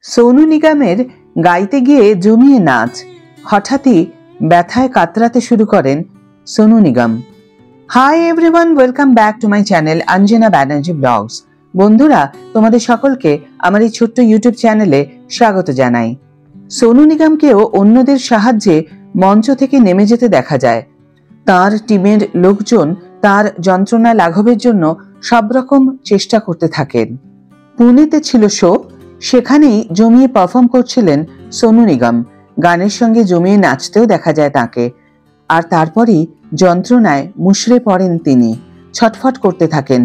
সোনু নিগমের গাইতে গিয়ে জমিয়ে নাচ, হঠাৎই ব্যথায় কাতরাতে শুরু করেন Sonu Nigam. Hi everyone, welcome back to my channel Anjana Banerjee blogs. বন্ধুরা, তোমাদের সকলকে আমার এই ছোট্ট ইউটিউব চ্যানেলে স্বাগত জানাই। সোনু নিগমকেও অন্যদের সাহায্যে মঞ্চ থেকে নেমে যেতে দেখা যায়। তার টিমের লোকজন তার যন্ত্রণা লাঘবের জন্য সব রকম চেষ্টা করতে থাকেন। পুনেতে ছিল শো, সেখানেই জমিয়ে পারফর্ম করছিলেন সোনু নিগম। গানের সঙ্গে জমিয়ে নাচতেও দেখা যায় তাকে। আর তারপরই যন্ত্রণায় মুষড়ে পড়েন তিনি, ছটফট করতে থাকেন।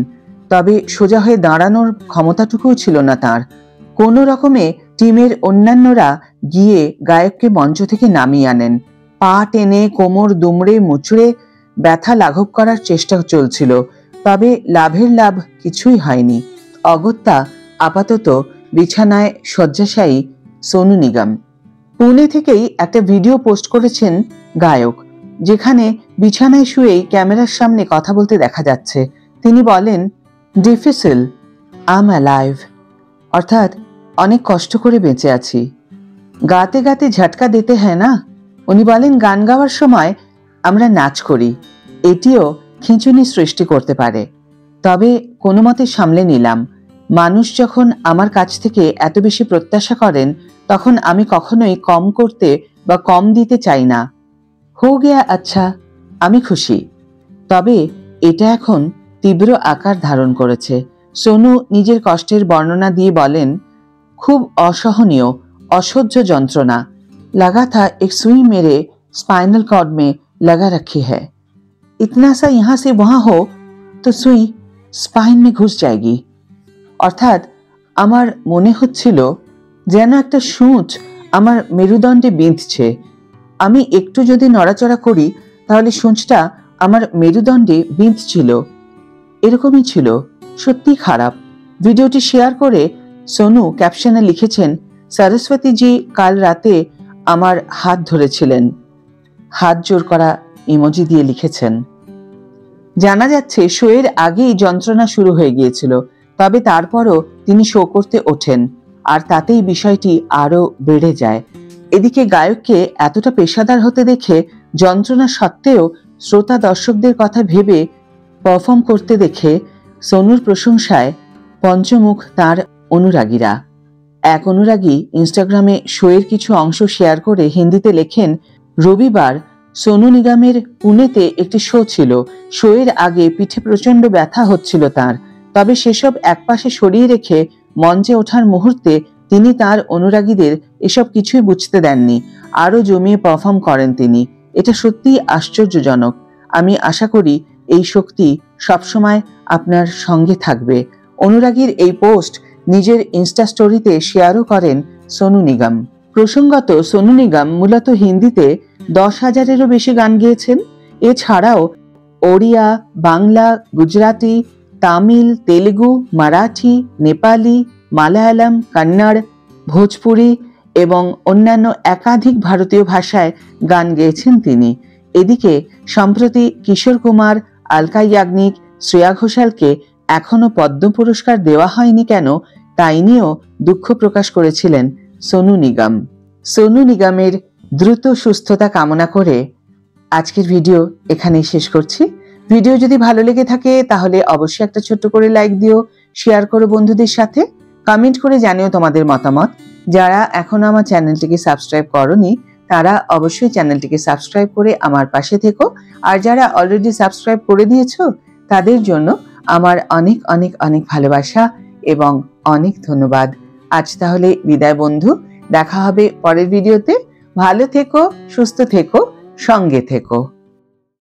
তবে সোজা হয়ে দাঁড়ানোর ক্ষমতাটুকুও ছিল না তার। কোনো রকমে টিমের অন্যান্যরা গিয়ে গায়ককে মঞ্চ থেকে নামিয়ে আনেন। পা টেনে, কোমর দুমড়ে মুচড়ে ব্যথা লাঘব করার চেষ্টা চলছিল, তবে লাভের লাভ কিছুই হয়নি। অগত্যা আপাতত বিছানায় শয্যাশায়ী সোনু নিগম। পুনে থেকেই একটা ভিডিও পোস্ট করেছেন গায়ক, যেখানে বিছানায় শুয়েই ক্যামেরার সামনে কথা বলতে দেখা যাচ্ছে। তিনি বলেন, ডিফিসিল, আম অ্যালাইভ, অর্থাৎ অনেক কষ্ট করে বেঁচে আছি। গাতে গাতে ঝটকা দিতে হ্যাঁ না। উনি বলেন, গান গাওয়ার সময় আমরা নাচ করি, এটিও খিঁচুনি সৃষ্টি করতে পারে। তবে কোনো মতে সামলে নিলাম। মানুষ যখন আমার কাছ থেকে এত বেশি প্রত্যাশা করেন, তখন আমি কখনোই কম করতে বা কম দিতে চাই না। হো গিয়া আচ্ছা, আমি খুশি। তবে এটা এখন তীব্র আকার ধারণ করেছে। সোনু নিজের কষ্টের বর্ণনা দিয়ে বলেন, খুব অসহনীয়, অসহ্য যন্ত্রণা। लगा था एक सुई मेरे स्पाइनल कॉर्ड में लगा रखी है, इतना सा यहाँ से वहां हो तो सुई स्पाइन में घुस जाएगी। অর্থাৎ আমার মনে হচ্ছিল যেন একটা সূচ আমার মেরুদণ্ডে বিঁধছে। আমি একটু যদি নড়াচড়া করি তাহলে সূচটা আমার মেরুদণ্ডে বিঁধছিল। এরকমই ছিল, সত্যি খারাপ। ভিডিওটি শেয়ার করে সোনু ক্যাপশনে লিখেছেন, সরস্বতী জি কাল রাতে আমার হাত ধরেছিলেন। হাত জোর করা ইমোজি দিয়ে লিখেছেন। জানা যাচ্ছে শোয়ের আগেই যন্ত্রণা শুরু হয়ে গিয়েছিল, তবে তারপরও তিনি শো করতে ওঠেন, আর তাতেই বিষয়টি আরো বেড়ে যায়। এদিকে গায়ককে এতটা পেশাদার হতে দেখে, যন্ত্রণা সত্ত্বেও শ্রোতা দর্শকদের কথা ভেবে পারফর্ম করতে দেখে সোনুর প্রশংসায় পঞ্চমুখ তার অনুরাগীরা। এক অনুরাগী ইনস্টাগ্রামে শোয়ের কিছু অংশ শেয়ার করে হিন্দিতে লেখেন, রবিবার সোনু নিগমের পুনেতে একটি শো ছিল। শোয়ের আগে পিঠে প্রচন্ড ব্যথা হচ্ছিল তার, তবে সেসব একপাশে সরিয়ে রেখে মঞ্চে ওঠার মুহূর্তে তিনি তার অনুরাগীদের এসব কিছুই বুঝতে দেননি। আরো জমিয়ে পারফর্ম করেন তিনি। এটা সত্যিই আশ্চর্যজনক। আমি আশা করি এই শক্তি সবসময় আপনার সঙ্গে থাকবে। অনুরাগীর এই পোস্ট নিজের ইনস্টা স্টোরিতে শেয়ারও করেন সোনু নিগম। প্রসঙ্গত, সোনু নিগম মূলত হিন্দিতে 10,000-এরও বেশি গান গেয়েছেন। এছাড়াও ওড়িয়া, বাংলা, গুজরাটি, তামিল, তেলেগু, মারাঠি, নেপালি, মালায়ালাম, কন্নড়, ভোজপুরি এবং অন্যান্য একাধিক ভারতীয় ভাষায় গান গেয়েছেন তিনি। এদিকে সম্প্রতি কিশোর কুমার, আলকা ইয়াগনিক, শ্রেয়া ঘোষালকে এখনো পদ্ম পুরস্কার দেওয়া হয়নি কেন, তাই নিয়েও দুঃখ প্রকাশ করেছিলেন সোনু নিগম। সোনু নিগমের দ্রুত সুস্থতা কামনা করে আজকের ভিডিও এখানেই শেষ করছি। ভিডিও যদি ভালো লেগে থাকে তাহলে অবশ্যই একটা ছোট্ট করে লাইক দিও, শেয়ার করো বন্ধুদের সাথে, কমেন্ট করে জানিও তোমাদের মতামত। যারা এখনো আমার চ্যানেলটিকে সাবস্ক্রাইব করোনি তারা অবশ্যই চ্যানেলটিকে সাবস্ক্রাইব করে আমার পাশে থেকো। আর যারা অলরেডি সাবস্ক্রাইব করে দিয়েছো তাদের জন্য আমার অনেক অনেক অনেক ভালোবাসা এবং অনেক ধন্যবাদ। আজ তাহলে বিদায় বন্ধু, দেখা হবে পরের ভিডিওতে। ভালো থেকো, সুস্থ থেকো, সঙ্গে থেকো।